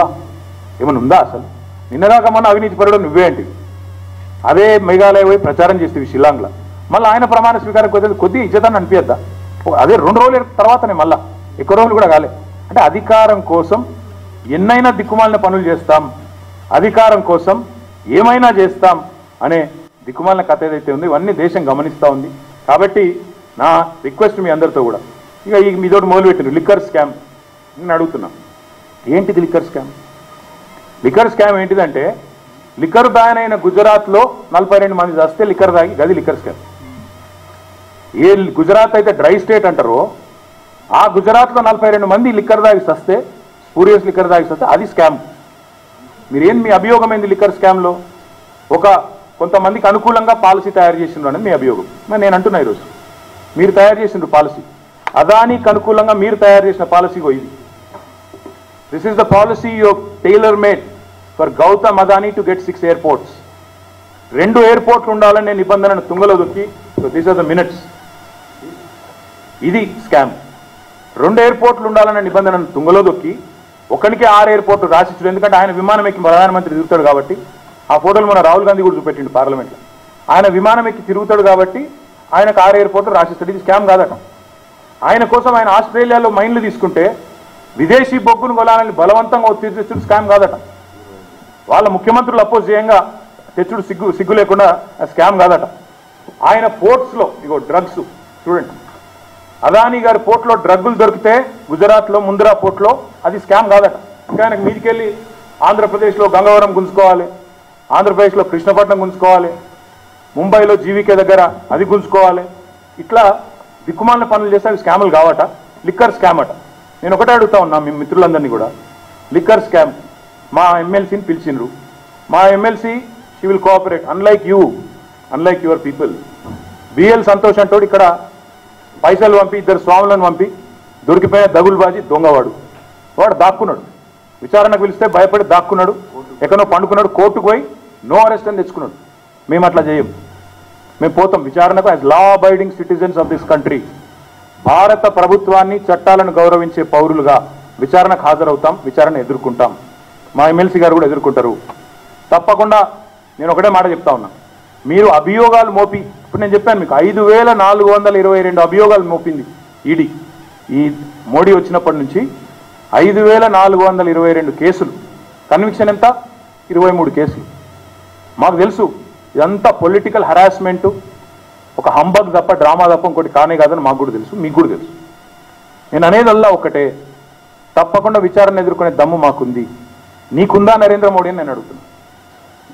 ఏమైనా ఉందా అసలు? నిన్నదాకా మొన్న అవినీతి పరుడు నువ్వే అంటే అదే మేఘాలయ పోయి ప్రచారం చేస్తేవి షిల్లాంగ్లో, మళ్ళీ ఆయన ప్రమాణ స్వీకారం కొద్దిగా ఇజ్జతాన్ని అనిపించద్దా? అదే 2 రోజుల తర్వాతనే, మళ్ళీ ఎక్కువ రోజులు కూడా కాలే. అంటే అధికారం కోసం ఎన్నైనా దిక్కుమాలిన పనులు చేస్తాం, అధికారం కోసం ఏమైనా చేస్తాం అనే దిక్కుమాలిన కథ ఏదైతే ఉందో ఇవన్నీ దేశం గమనిస్తూ ఉంది. కాబట్టి నా రిక్వెస్ట్ మీ అందరితో కూడా, ఇక మీతోటి మొదలుపెట్టిండ్రు లిక్కర్ స్కామ్. నేను అడుగుతున్నా, ఏంటిది లిక్కర్ స్కామ్? లిక్కర్ స్కామ్ ఏంటిదంటే, లిక్కర్ బ్యాన్ అయిన గుజరాత్లో 42 మంది చేస్తే లిక్కర్ తాగి, గది లిక్కర్ స్కామ్. ఏ గుజరాత్ అయితే డ్రై స్టేట్ అంటారో ఆ గుజరాత్లో 42 మంది లిక్కర్ తాగి సస్తే, స్పూరియస్ లిక్కర్ తాగి సస్తే అది స్కామ్. మీరేం, మీ అభియోగం ఏంది లిక్కర్ స్కామ్లో? కొంతమందికి అనుకూలంగా పాలసీ తయారు చేసిండ్రు అనేది మీ అభియోగం. మరి నేను అంటున్నా ఈరోజు మీరు తయారు చేసిండ్రు పాలసీ, అదానికి అనుకూలంగా మీరు తయారు చేసిన పాలసీ ఇది. This is the policy you tailor made for Gautam Adani to get 6 airports. 2 ఎయిర్పోర్ట్లు ఉండాలనే నిబంధనను తుంగలో దొక్కి, దీస్ ఆర్ ద మినిట్స్, ఇది స్కామ్. 2 ఎయిర్పోర్ట్లు ఉండాలనే నిబంధనను తుంగలో దొక్కి ఒకరికి 6 ఎయిర్పోర్ట్లు రాసిచ్చారు. ఎందుకంటే ఆయన విమానం ఎక్కి ప్రధానమంత్రి తిరుగుతాడు కాబట్టి. ఆ ఫోటోలు మన రాహుల్ గాంధీ కూడా చూపెట్టిండు పార్లమెంట్లో. ఆయన విమానం ఎక్కి తిరుగుతాడు కాబట్టి ఆయనకు 6 ఎయిర్పోర్ట్లు రాసిస్తాడు. ఇది స్కామ్ కాదట. ఆయన కోసం ఆయన ఆస్ట్రేలియాలో మైన్లు తీసుకుంటే విదేశీ బొగ్గును కొలాలని బలవంతంగా తెచ్చుడు స్కామ్ కాదట. వాళ్ళ ముఖ్యమంత్రులు అపోజ్ చేయంగా తెచ్చుడు సిగ్గు లేకుండా స్కామ్ కాదట. ఆయన పోర్ట్స్లో ఇగో డ్రగ్స్ చూడండి, అదానీ గారి పోర్ట్లో డ్రగ్గులు దొరికితే గుజరాత్లో ముంద్రా పోర్ట్లో అది స్కామ్ కాదట. ఇంకా ఆయనకు మీదికెళ్ళి ఆంధ్రప్రదేశ్లో గంగవరం గుంజుకోవాలి, ఆంధ్రప్రదేశ్లో కృష్ణపట్నం గుంజుకోవాలి, ముంబైలో జీవికే దగ్గర అది గుంజుకోవాలి. ఇట్లా దిక్కుమాలిన పనులు చేస్తే అవి స్కాములు కావట. లిక్కర్ స్కామ్ అట. నేను ఒకటే అడుగుతా ఉన్నా మీ మిత్రులందరినీ కూడా, లిక్కర్ స్కామ్ మా ఎమ్మెల్సీని పిలిచిండ్రు. మా MLC she will cooperate unlike your people. BL Santosh అంటోడు ఇక్కడ పైసలు పంపి 2 స్వాములను పంపి దొరికిపోయిన దగులుబాజీ దొంగవాడు. వాడు దాక్కున్నాడు. విచారణకు పిలిస్తే భయపడి దాక్కున్నాడు. ఎక్కడో పండుకున్నాడు. కోర్టుకు పోయి నో అరెస్ట్ అని తెచ్చుకున్నాడు. మేము అట్లా చేయం. మేము పోతాం విచారణకు as law abiding citizens of this country. భారత ప్రభుత్వాన్ని చట్టాలను గౌరవించే పౌరులుగా విచారణకు హాజరవుతాం, విచారణ ఎదుర్కొంటాం. మా ఎమ్మెల్సీ గారు కూడా ఎదుర్కొంటారు తప్పకుండా. నేను ఒకటే మాట చెప్తా ఉన్నా, మీరు అభియోగాలు మోపి, ఇప్పుడు నేను చెప్పాను మీకు 5422 అభియోగాలు మోపింది ఈడీ. ఈ మోడీ వచ్చినప్పటి నుంచి 5422 కేసులు. కన్విక్షన్ ఎంత? 23 కేసులు. మాకు తెలుసు ఇదంతా పొలిటికల్ హరాస్మెంటు, ఒక హంబగ్ తప్ప డ్రామా తప్ప ఇంకోటి కానే కాదని మాకు కూడా తెలుసు, మీకు కూడా తెలుసు. నేను అనేదల్లా ఒకటే, తప్పకుండా విచారణ ఎదుర్కొనే దమ్ము మాకుంది. నీకుందా నరేంద్ర మోడీ అని నేను అడుగుతున్నా.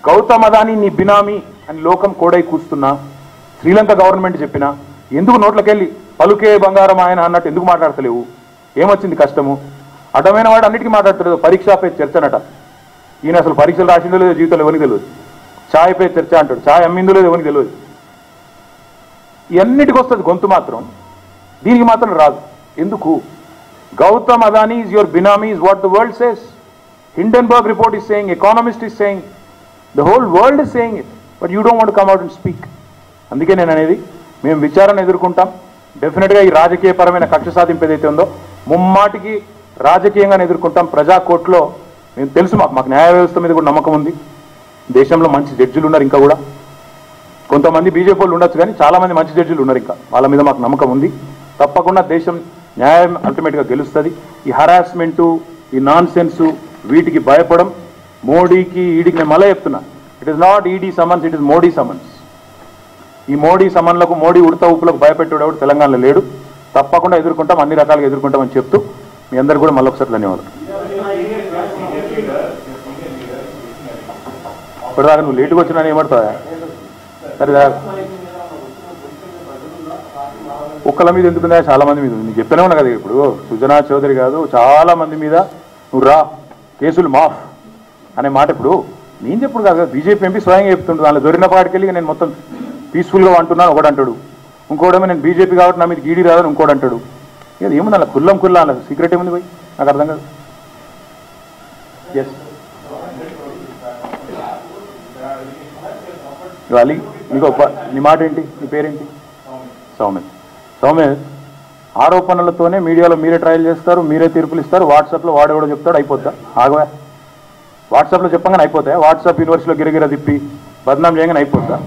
గౌతమ్ అదానీ నీ బినామీ అని లోకం కోడై కూస్తున్నా, శ్రీలంక గవర్నమెంట్ చెప్పినా ఎందుకు నోట్లకెళ్ళి పలుకే బంగారం ఆయన అన్నట్టు ఎందుకు మాట్లాడతలేవు? ఏమొచ్చింది కష్టము? అడ్డమైన వాడు అన్నిటికీ మాట్లాడతలేదు. పరీక్ష పే చర్చనట. ఈయన అసలు పరీక్షలు రాసిందో లేదో జీవితంలో ఎవరికి తెలియదు. ఛాయ్ పే చర్చ అంటాడు. ఛాయ్ అమ్మిందో లేదో ఎవరికి తెలియదు. ఇవన్నిటికి వస్తుంది గొంతు మాత్రం, దీనికి మాత్రం రాదు. ఎందుకు? Gautam Adani is your benami is what the world says. Hindenburg report is saying, Economist is saying, the whole world is saying it, but you don't want come out and speak. అందుకే నేను అనేది, మేము విచారణ ఎదుర్కొంటాం డెఫినెట్గా. ఈ రాజకీయపరమైన కక్ష సాధింపు ఏదైతే ఉందో ముమ్మాటికి రాజకీయంగానే ఎదుర్కొంటాం. ప్రజా కోర్టులో మేము తెలుసు, మాకు న్యాయ వ్యవస్థ మీద కూడా నమ్మకం ఉంది. దేశంలో మంచి జడ్జిలు ఉన్నారు. ఇంకా కూడా కొంతమంది బీజేపీ వాళ్ళు ఉండొచ్చు, కానీ చాలామంది మంచి జడ్జిలు ఉన్నారు. ఇంకా వాళ్ళ మీద మాకు నమ్మకం ఉంది. తప్పకుండా దేశం న్యాయం అల్టిమేట్గా గెలుస్తుంది. ఈ హరాస్మెంటు, ఈ నాన్ సెన్సు, వీటికి భయపడం మోడీకి ఈడీకి నేను మళ్ళీ చెప్తున్నా, it is not ED summons, it is Modi summons. ఈ మోడీ సమన్లకు, మోడీ ఉడత ఊపులకు భయపెట్టేవాడు తెలంగాణలో లేడు. తప్పకుండా ఎదుర్కొంటాం, అన్ని రకాలుగా ఎదుర్కొంటామని చెప్తూ మీ అందరు కూడా మళ్ళొకసారి ధన్యవాదాలు. ఇప్పటిదాకా నువ్వు లేటుగా వచ్చినా ఏమడతావా? సరే ఒక్కల మీద ఎందుకుందా? చాలా మంది మీద నీకు చెప్తూనే ఉన్నా కదా. ఇప్పుడు సుజనా చౌదరి కాదు, చాలా మంది మీద నువ్వు రా కేసులు మాఫ్ అనే మాట ఇప్పుడు నేను చెప్పుడు కాదు, బీజేపీ ఎంపీ స్వయంగా చెప్తుంటు. దానిలో దొరికిన పాటికెళ్ళి నేను మొత్తం పీస్ఫుల్గా అంటున్నాను ఒకటి అంటాడు, ఇంకోటేమో నేను బీజేపీ కాబట్టి నా మీద గీడి రాదని ఇంకోటి అంటాడు. ఇది ఏముంది అలా కుల్లా అలా సీక్రెట్ ఏముంది పోయి? నాకు అర్థం కాదు. ఎస్ అలీ, నీకు నీ మాట ఏంటి? నీ పేరేంటి? సౌమ్య. ఆరోపణలతోనే మీడియాలో మీరే ట్రయల్ చేస్తారు, మీరే తీర్పులు ఇస్తారు. వాట్సాప్లో వాడేవాడో చెప్తాడు, అయిపోద్దా? ఆగవా? వాట్సాప్లో చెప్పగానే అయిపోతాయి? వాట్సాప్ యూనివర్సిటీలో గిరగిర తిప్పి బద్నాం చేయగానే అయిపోద్దా?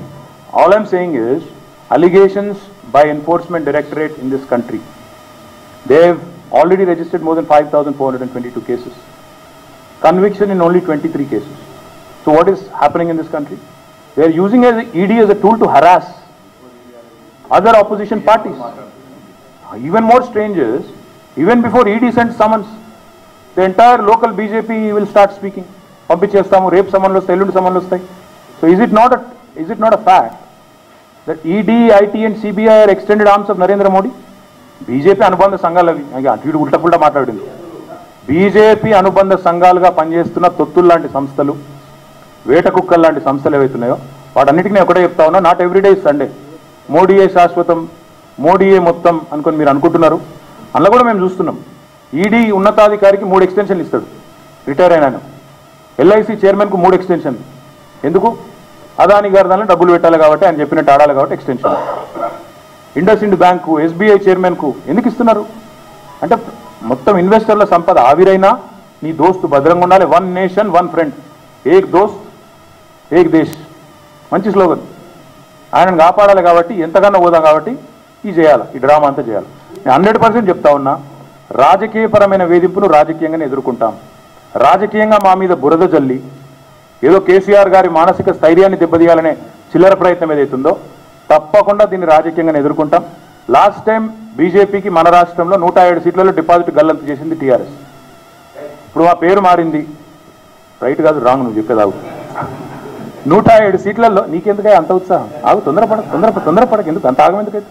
All I'm saying is allegations by enforcement directorate in this country. They have already registered more than 5,422 cases. Conviction in only 23 cases. So what is happening in this country? They are using ED as a tool to harass other opposition parties. Even more strange is, even before ED sent summons, the entire local BJP will start speaking. Pampichestamu, rape summons vastayi, ellundi summons vastayi. So is it not a fact that ED, IT and CBI are extended arms of Narendra Modi? BJP అనుబంధ సంఘాలు అవి. అటు ఉల్టా పుల్టా మాట్లాడింది. BJP అనుబంధ సంఘాలుగా పనిచేస్తున్న తొత్తులు లాంటి సంస్థలు, వేట కుక్కలు లాంటి సంస్థలు ఏవైతున్నాయో వాటన్నిటికీ నేను ఒకటే చెప్తా ఉన్నా, నాట్ ఎవ్రీడే ఇస్ సండే. మోడీయే శాశ్వతం, మోడీయే మొత్తం అనుకొని మీరు అనుకుంటున్నారు. అందులో కూడా మేము చూస్తున్నాం. ఈడీ ఉన్నతాధికారికి 3 ఎక్స్టెన్షన్లు ఇస్తాడు రిటైర్ అయినాను. ఎల్ఐసి చైర్మన్కు 3 ఎక్స్టెన్షన్లు. ఎందుకు? అదాని గారి దానిలో డబ్బులు పెట్టాలి కాబట్టి, ఆయన చెప్పినట్టు ఆడాలి కాబట్టి ఎక్స్టెన్షన్. ఇండస్ ఇండ్ బ్యాంకు, ఎస్బీఐ చైర్మన్కు ఎందుకు ఇస్తున్నారు అంటే మొత్తం ఇన్వెస్టర్ల సంపద ఆవిరైనా నీ దోస్తు భద్రంగా ఉండాలి, 1 నేషన్ 1 ఫ్రెండ్, ఏక్ దోస్త్ ఏక్ దేశ్, మంచి స్లోగన్. ఆయనను కాపాడాలి కాబట్టి ఎంతకన్నా పోదాం కాబట్టి ఇది చేయాలి, ఈ డ్రామా అంతా చేయాలి. నేను 100% చెప్తా ఉన్నా, రాజకీయపరమైన వేధింపును రాజకీయంగానే ఎదుర్కొంటాం. రాజకీయంగా మా మీద బురద జల్లి ఏదో కేసీఆర్ గారి మానసిక స్థైర్యాన్ని దెబ్బతీయాలనే చిల్లర ప్రయత్నం ఏదైతుందో తప్పకుండా దీన్ని రాజకీయంగానే ఎదుర్కొంటాం. లాస్ట్ టైం బీజేపీకి మన రాష్ట్రంలో 107 సీట్లలో డిపాజిట్ గల్లంతు చేసింది టీఆర్ఎస్. ఇప్పుడు మా పేరు మారింది, రైట్ కాదు రాంగ్ నువ్వు చెప్పేదావు. 107 సీట్లలో నీకెందుకై అంత ఉత్సాహం? ఆగు, తొందరపడక ఎందుకు అంత ఆగం ఎందుకైతే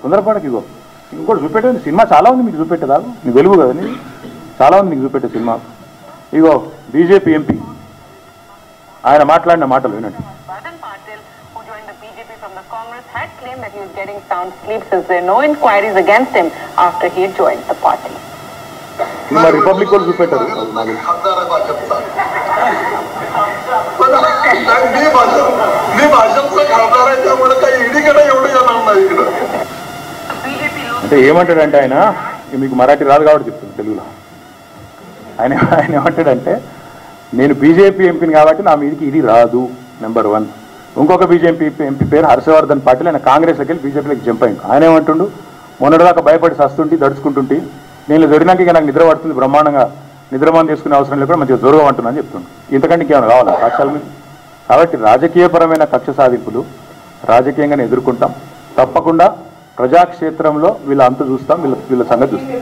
తొందరపడక. ఇగో ఇంకోటి చూపెట్టేది సినిమా చాలా ఉంది మీకు చూపెట్టేదాగు, నీకు వెలుగు కదా, నీకు చాలా ఉంది నీకు చూపెట్టే సినిమా. ఇగో బీజేపీ ఎంపీ ఆయన మాట్లాడిన మాటలు వినండి. Had claimed that he was getting sound sleep since there are no inquiries against him after he had joined the party. Cinema republic వాళ్ళు చూపెట్టారు. అంటే ఏమంటాడంటే ఆయన, మీకు మరాఠీ రాదు కాబట్టి చెప్తుంది తెలుగులో. ఆయన ఏమంటాడంటే, నేను బీజేపీ ఎంపీని కాబట్టి నా మీదకి ఇది రాదు, నెంబర్ 1. ఇంకొక బీజేపీ ఎంపీ పేరు హర్షవర్ధన్ పాటిల్, ఆయన కాంగ్రెస్లోకి వెళ్ళి బీజేపీలోకి జంప్ అయింది. ఆయన ఏమంటుండు, మొన్నటిదాకా భయపడి సస్తుంటే దడుచుకుంటుంటే నేను దొరినాక ఇక నాకు నిద్ర పడుతుంది, బ్రహ్మాండంగా నిద్రమాన్ తీసుకునే అవసరం లేకుండా మంచిగా జోరుగా అంటున్నా అని చెప్తుండు. ఇంతకంటే ఇంకేమైనా కావాలా సాక్ష్యాల మీద? కాబట్టి రాజకీయపరమైన కక్ష సాధింపులు రాజకీయంగానే ఎదుర్కొంటాం. తప్పకుండా ప్రజాక్షేత్రంలో వీళ్ళ అంత చూస్తాం, వీళ్ళ సంగతి చూస్తాం.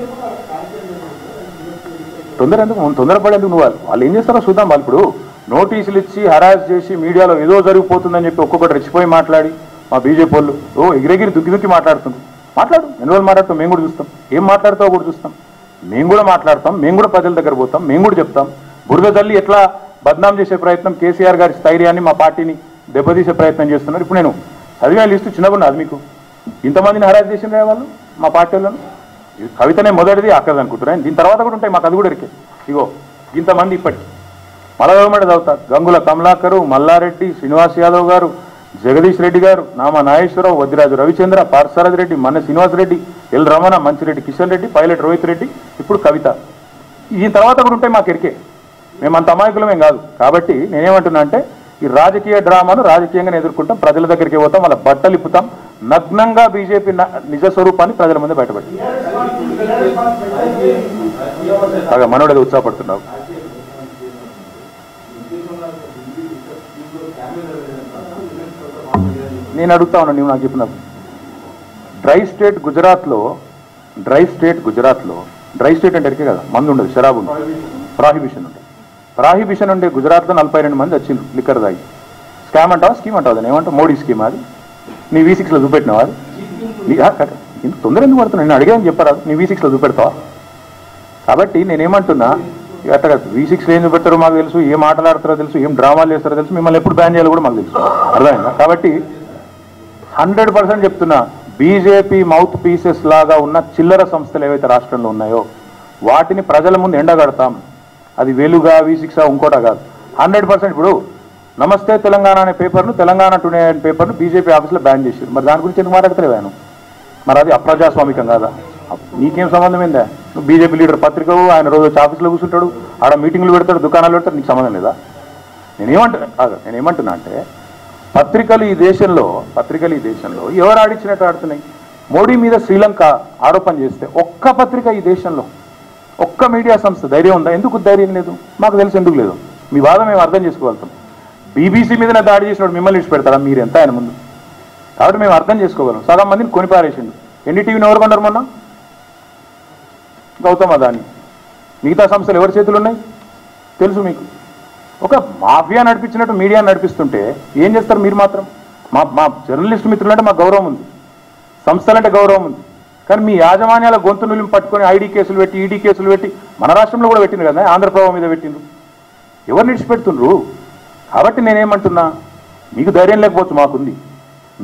తొందరపడేందుకు నువ్వు వాళ్ళు ఏం చేస్తారో చూద్దాం. వాళ్ళు ఇప్పుడు నోటీసులు ఇచ్చి హరాస్ చేసి మీడియాలో ఏదో జరిగిపోతుందని చెప్పి ఒక్కొక్కటి రెచ్చిపోయి మాట్లాడి మా బీజేపీ వాళ్ళు ఎగిరెగిరి దుక్కి మాట్లాడుతుంది. మాట్లాడు, ఎన్ని రోజులు మాట్లాడతాం, మేము కూడా చూస్తాం. ఏం మాట్లాడతావు కూడా చూస్తాం, మేము కూడా మాట్లాడతాం, మేము కూడా ప్రజల దగ్గర పోతాం, మేము కూడా చెప్తాం. బురద తల్లి ఎట్లా బద్నాం చేసే ప్రయత్నం, కేసీఆర్ గారి స్థైర్యాన్ని మా పార్టీని దెబ్బతీసే ప్రయత్నం చేస్తున్నారు. ఇప్పుడు నేను చదివే లిస్టు చిన్నగా అది మీకు ఇంతమందిని హరాస్ చేసిన వాళ్ళు మా పార్టీ వాళ్ళను. కవితనే మొదటిది అక్కది అనుకుంటున్నాను, దీని తర్వాత కూడా ఉంటాయి, మాకు అది కూడా ఎరికే. ఇగో ఇంతమంది ఇప్పటికి మళ్ళా చదువుతారు. గంగుల కమలాకరు, మల్లారెడ్డి, శ్రీనివాస్ యాదవ్ గారు, జగదీష్ రెడ్డి గారు, నామా నాగేశ్వరరావు, వద్దిరాజు రవిచంద్ర, పార్సారథి రెడ్డి, మన్న శ్రీనివాస్ రెడ్డి, ఎల్ రమణ, మంచిరెడ్డి కిషన్ రెడ్డి, పైలట్ రోహిత్ రెడ్డి, ఇప్పుడు కవిత. దీని తర్వాత కూడా ఉంటాయి మాకు ఎరికే, మేమంత అమాయకులమేం కాదు. కాబట్టి నేనేమంటున్నా అంటే, ఈ రాజకీయ డ్రామాను రాజకీయంగా ఎదుర్కొంటాం, ప్రజల దగ్గరికి పోతాం, వాళ్ళ బట్టలు ఇప్పుతాం, నగ్నంగా బీజేపీ నిజ స్వరూపాన్ని ప్రజల ముందు బయటపడి మనోడేదో ఉత్సాహపడుతున్నావు. నేను అడుగుతా ఉన్నా, నువ్వు నాకు చెప్పినావు. డ్రై స్టేట్ గుజరాత్లో డ్రై స్టేట్ అంటే ఎరికే కదా, మందు ఉండదు, షరాబు ఉండదు, ప్రాహిబిషన్ ఉంటుంది. ప్రాహిబిషన్ ఉండే గుజరాత్లో 42 మంది వచ్చిండ్రు లిక్కర్ తాగి. స్కామ్ అంటావా స్కీమ్ అంటావా, దాన్ని ఏమంటావు? మోడీ స్కీమ్ అది. నీ V6లో చూపెట్టినావా అది? ఇంత తొందర ఎందుకు పడుతున్నా? నేను అడిగాను చెప్పరాదు, నీ V6లో చూపెడతావా? కాబట్టి నేనేమంటున్నా, అట్లా V6లో ఏం చూపెడతారో మాకు తెలుసు, ఏం మాట్లాడతారో తెలుసు, ఏం డ్రామాలు చేస్తారో తెలుసు, మిమ్మల్ని ఎప్పుడు బ్యాన్ చేయాలో కూడా మాకు తెలుసు, అర్థమైందా? కాబట్టి 100% చెప్తున్నా, బీజేపీ మౌత్ పీసెస్ లాగా ఉన్న చిల్లర సంస్థలు ఏవైతే రాష్ట్రంలో ఉన్నాయో వాటిని ప్రజల ముందు ఎండగడతాం. అది వెలుగా, V6 ఇంకోటా కాదు, 100%. ఇప్పుడు నమస్తే తెలంగాణ అనే పేపర్ను, తెలంగాణ టుడే అనే పేపర్ను బీజేపీ ఆఫీస్లో బ్యాన్ చేశారు. మరి దాని గురించి ఎందుకు మాట్లాడతలేవు ఆయన? మరి అది అప్రజాస్వామికం కాదా? నీకేం సంబంధం ఏందా? నువ్వు బీజేపీ లీడర్ పత్రికవు, ఆయన రోజు వచ్చి ఆఫీస్లో కూర్చుంటాడు, ఆడ మీటింగ్లు పెడతాడు, దుకాణాలు పెడతాడు, నీకు సంబంధం లేదా? నేనేమంటున్నా అంటే, పత్రికలు ఈ దేశంలో ఎవరు ఆడిచ్చినట్టు ఆడుతున్నాయి? మోడీ మీద శ్రీలంక ఆరోపణ చేస్తే ఒక్క పత్రిక ఈ దేశంలో, ఒక్క మీడియా సంస్థ ధైర్యం ఉందా? ఎందుకు ధైర్యం లేదు? మాకు తెలుసు ఎందుకు లేదు. మీ బాధ మేము అర్థం చేసుకోగలుగుతాం. బీబీసీ మీదనే దాడి చేసినప్పుడు మిమ్మల్ని ఇచ్చి పెడతారా? మీరు ఎంత ఆయన ముందు? కాబట్టి మేము అర్థం చేసుకోగలం. సగం మందిని కొనిపారేసిండు. ఎన్డీటీవీని ఎవరు కొన్నారు మొన్న? గౌతమ్ అదాని. మిగతా సంస్థలు ఎవరి చేతులు ఉన్నాయి తెలుసు మీకు. ఒక మాఫియా నడిపించినట్టు మీడియా నడిపిస్తుంటే ఏం చేస్తారు మీరు మాత్రం? మా జర్నలిస్ట్ మిత్రులంటే మాకు గౌరవం ఉంది, సంస్థలంటే గౌరవం ఉంది. కానీ మీ యాజమాన్యాల గొంతు నులింపు పట్టుకొని ఐడి కేసులు పెట్టి, ఈడీ కేసులు పెట్టి, మన రాష్ట్రంలో కూడా పెట్టింది కదా, ఆంధ్రప్రభ మీద పెట్టిండ్రు. ఎవరు నిడిచిపెడుతుండ్రు? కాబట్టి నేనేమంటున్నా, మీకు ధైర్యం లేకపోవచ్చు, మాకుంది.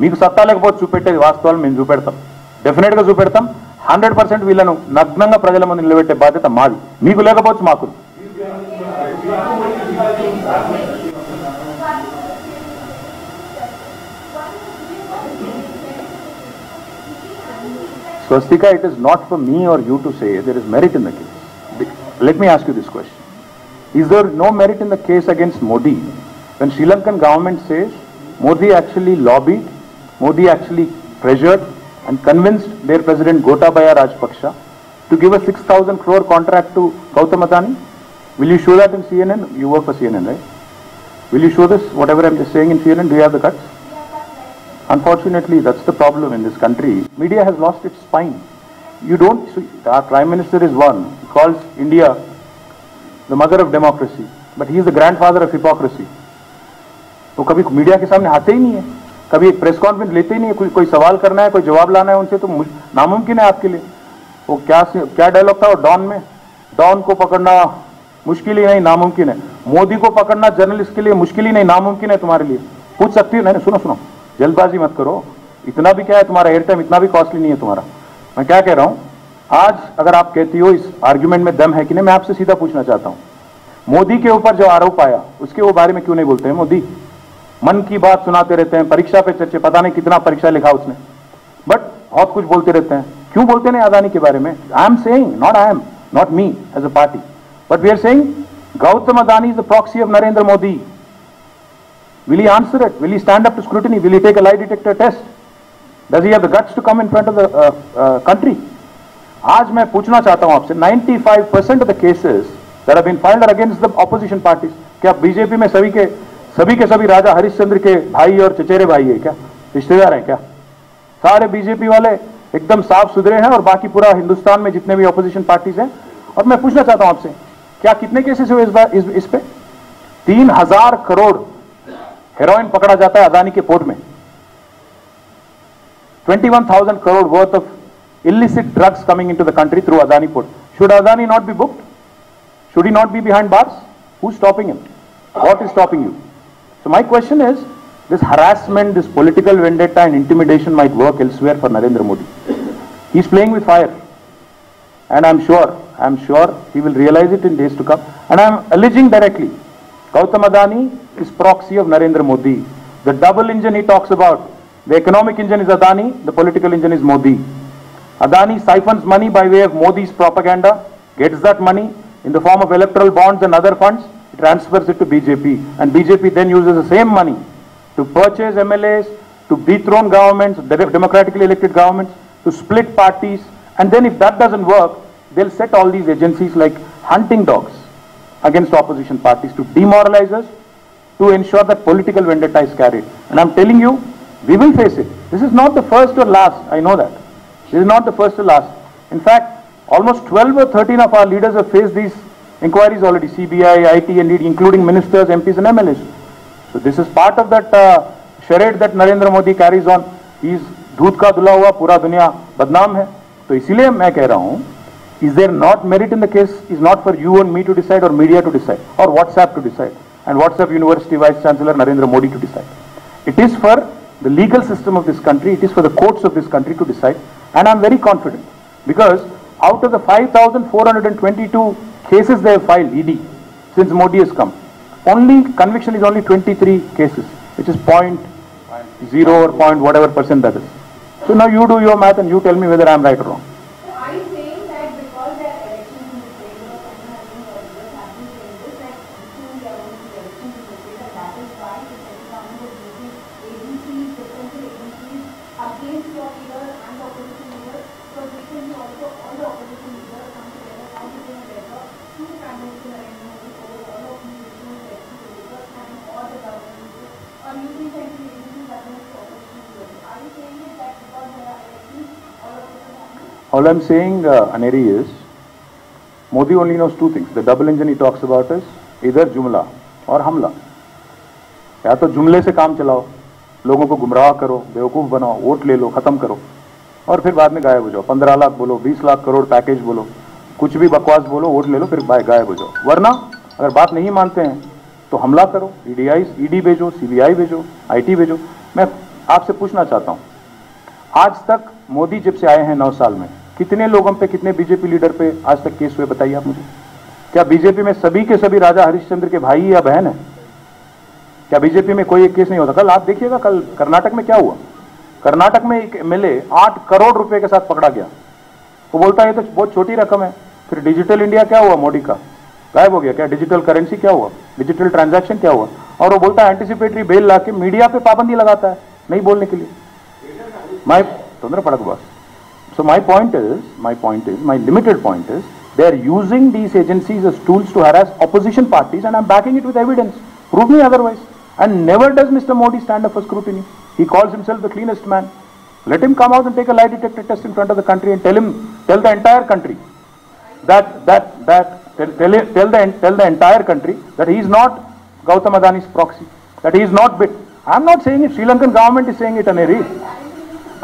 మీకు సత్తా లేకపోవచ్చు, చూపెట్టేది వాస్తవాలు మేము చూపెడతాం, డెఫినెట్గా చూపెడతాం. 100% వీళ్ళను నగ్నంగా ప్రజల ముందు నిలబెట్టే బాధ్యత మాది. మీకు లేకపోవచ్చు, మాకు. Swastika, it is not for me or you to say there is merit in the case. Let me ask you this question. Is there no merit in the case against Modi when Sri Lankan government says Modi actually lobbied, Modi actually pressured and convinced their president Gotabaya Rajpaksha to give a 6,000 crore contract to Gautam Adani? Will you show that in CNN? You work for CNN, right? Will you show this, whatever I'm just saying in CNN? Do you have the guts? Unfortunately, that's the problem in this country. Media has lost its spine. You don't, our Prime Minister is one. He calls India the mother of democracy, but he is the grandfather of hypocrisy. तो कभी media के सामने आते ही नहीं है, कभी एक press conference लेते ही नहीं है, कोई सवाल करना है, कोई जवाब लाना है उनसे तो नामुमकिन है आपके लिए. वो क्या डायलॉग था वो डॉन में, डॉन को पकड़ना मुश्किल ही नहीं नामुमकिन है, मोदी को पकड़ना जर्नलिस्ट के लिए मुश्किल ही नहीं नामुमकिन है तुम्हारे लिए. पूछ सकती है. नहीं सुनो जल्दबाजी मत करो, इतना भी क्या है तुम्हारा एयर टाइम, इतना भी कॉस्टली नहीं है तुम्हारा. मैं क्या कह रहा हूं, आज अगर आप कहती हो इस आर्ग्यूमेंट में दम है कि नहीं, मैं आपसे सीधा पूछना चाहता हूं, मोदी के ऊपर जो आरोप आया उसके वो बारे में क्यों नहीं बोलते हैं? मोदी मन की बात सुनाते रहते हैं, परीक्षा पे चर्चे, पता नहीं कितना परीक्षा लिखा उसने, बट बहुत कुछ बोलते रहते हैं. क्यों बोलते नहीं अदानी के बारे में? I am saying, not me as a party, but we are saying Gautam Adani is the proxy of Narendra Modi. Will he answer it? Will he stand up to scrutiny? Will he take a lie detector test? Does he have the guts to come in front of the country? आज मैं पूछना चाहता हूं आपसे, 95% of the cases that have been filed are against the opposition parties. क्या BJP में सभी के सभी राजा हरिश्चंद्र के भाई और चचेरे भाई है क्या, रिश्तेदार हैं क्या? सारे बीजेपी वाले एकदम साफ सुथरे हैं और बाकी पूरा हिंदुस्तान में जितने भी ऑपोजिशन पार्टीज हैं. और मैं पूछना चाहता हूं आपसे, क्या कितने केसेस हुए इस बार इस पे? 3,000 करोड़ हेरोइन पकड़ा जाता है अदानी के पोर्ट में. 21,000 crore worth of illicit drugs coming into the country through Adani port. Should Adani not be booked? Should he not be behind bars? Who's stopping him? What is stopping you? So my question is, this harassment, this political vendetta and intimidation might work elsewhere for Narendra Modi. He's playing with fire, and I'm sure he will realize it in days to come. And I'm alleging directly, Gautam Adani is proxy of Narendra Modi. The double engine he talks about, the economic engine is Adani, the political engine is Modi. Adani siphons money by way of Modi's propaganda, gets that money in the form of electoral bonds and other funds, transfers it to BJP, and BJP then uses the same money to purchase MLAs, to dethrone governments, democratically elected governments, to split parties, and then if that doesn't work, they'll set all these agencies like hunting dogs against opposition parties to demoralize us, to ensure that political vendetta is carried. And I'm telling you, we will face it. This is not the first or last, I know that. This is not the first or last. In fact, almost 12 or 13 of our leaders have faced these inquiries already, CBI, IT and ED, including ministers, MPs and MLAs. So this is part of that charade that Narendra Modi carries on. He's दूध का धुला हुआ पूरा दुनिया बदनाम है. तो इसीलिए मैं कह रहा हूं, is there not merit in the case is not for you and me to decide or media to decide or WhatsApp to decide and WhatsApp University Vice Chancellor Narendra Modi to decide. It is for the legal system of this country, it is for the courts of this country to decide, and I'm very confident because out of the 5,422 cases they have filed, ED, since Modi has come, only conviction is only 23 cases, which is 0.0 or point whatever percent that is. So now you do your math and you tell me whether I'm right or wrong. So are you saying that because there are elections in the state of China has been changes, that soon there will be elections in the state, and that is why the central government is using agencies, differential agencies against your leader and the opposition leader? So recently also all the opposition leaders come together, all within a letter to Prime Minister Narendra Modi over all of these issues, elections to reverse and all the government or using central agencies against the opposition leaders. Are you saying it that because there are elections, all of this is happening? All I'm saying, Aneri, is Modi only knows two things. The double engine he talks about is either जुमला और हमला. या तो जुमले से काम चलाओ, लोगों को गुमराह करो, बेवकूफ बनाओ, वोट ले लो, खत्म करो और फिर बाद में गायब हो जाओ. 15 लाख बोलो, 20 लाख करोड़ पैकेज बोलो, कुछ भी बकवास बोलो, वोट ले लो, फिर गायब हो जाओ. वरना अगर बात नहीं मानते हैं तो हमला करो, ईडी भेजो, सीबीआई भेजो, आईटी भेजो. मैं आपसे पूछना चाहता हूं, आज तक मोदी जब से आए हैं 9 साल में कितने लोगों पे, कितने बीजेपी लीडर पे आज तक केस हुए, बताइए आप मुझे. क्या बीजेपी में सभी के सभी राजा हरिश्चंद्र के भाई या बहन है? क्या बीजेपी में कोई एक केस नहीं होता? कल आप देखिएगा, कल कर्नाटक में क्या हुआ. कर्नाटक में एक एमएलए 8 करोड़ रुपए के साथ पकड़ा गया. वो बोलता है ये तो बहुत छोटी रकम है. फिर डिजिटल इंडिया क्या हुआ मोदी का? गायब हो गया क्या? डिजिटल करेंसी क्या हुआ? डिजिटल ट्रांजैक्शन क्या हुआ? और वो बोलता है एंटिसिपेटरी बेल लाके मीडिया पे पाबंदी लगाता है नहीं बोलने के लिए। माय तोंदरा पड़क बस। So my point is, my limited point is, they are using these agencies as tools to harass opposition parties, and I'm backing it with evidence. Prove me otherwise. And never does Mr. Modi stand up for scrutiny. He calls himself the cleanest man. Let him come out and take a lie detector test in front of the country and tell the entire country tell the entire country that he is not Gautam Adani's proxy, that he is not bit. I'm not saying it. Sri Lankan government is saying it, Aneri.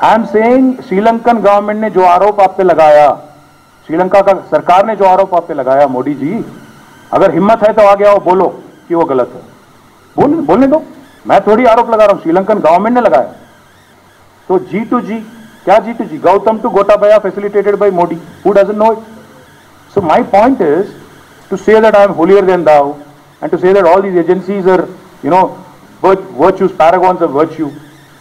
I am saying Sri Lankan government ने जो आरोप आप पे लगाया, श्रीलंका का सरकार ने जो आरोप आप पे लगाया, मोदी जी अगर हिम्मत है तो आ गया और बोलो कि वो गलत है। बोलने दो, मैं थोड़ी आरोप लगा रहा हूं, श्रीलंकन गवर्नमेंट ने लगाया। तो G2G क्या G2G? Gautam to Gotabaya facilitated by Modi, who doesn't know it? So my point is to say that I am holier than thou and to say that all these agencies are, you know, virtues, paragons of virtue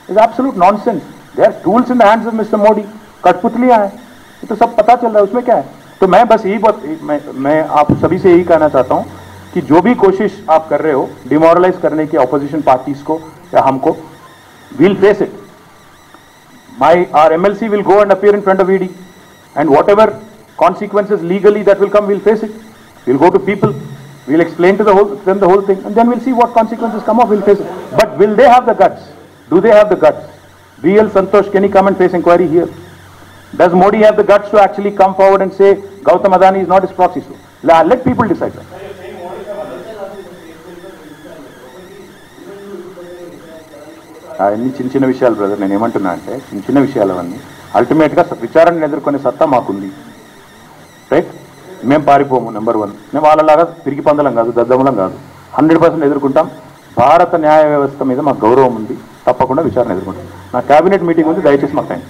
is absolute nonsense. They are tools in the hands of Mr. Modi. कठपुतलियां हैं, ये तो सब पता चल रहा है, उसमें क्या है? तो मैं बस यही मैं आप सभी से यही कहना चाहता हूं कि जो भी कोशिश आप कर रहे हो डिमोरलाइज करने की ऑपोजिशन पार्टीज को या हमको, we'll face it. Our MLC will go and appear in front of ED, and whatever consequences legally that will come, we'll face it. We'll go to people, we'll explain to them the whole thing, and then we'll see what consequences come up. We'll face it. But will they have the guts? Do they have the guts? BL Santosh, can he come and face inquiry here? Does Modi have the guts to actually come forward and say Gautam Adani is not his proxy? So let people decide that. అన్ని చిన్న చిన్న విషయాలు brother, నేను ఏమంటున్నా అంటే చిన్న చిన్న విషయాలు అవన్నీ అల్టిమేట్గా విచారణను ఎదుర్కొనే సత్తా మాకుంది, రైట్? మేము పారిపోము. నెంబర్ 1, మేము వాళ్ళలాగా తిరిగి పందలం కాదు, దద్దమలం కాదు, 100% ఎదుర్కొంటాం. భారత న్యాయ వ్యవస్థ మీద మాకు గౌరవం ఉంది, తప్పకుండా విచారణ ఎదుర్కొంటాం. నా క్యాబినెట్ మీటింగ్ ఉంది, దయచేసి మాకు టైం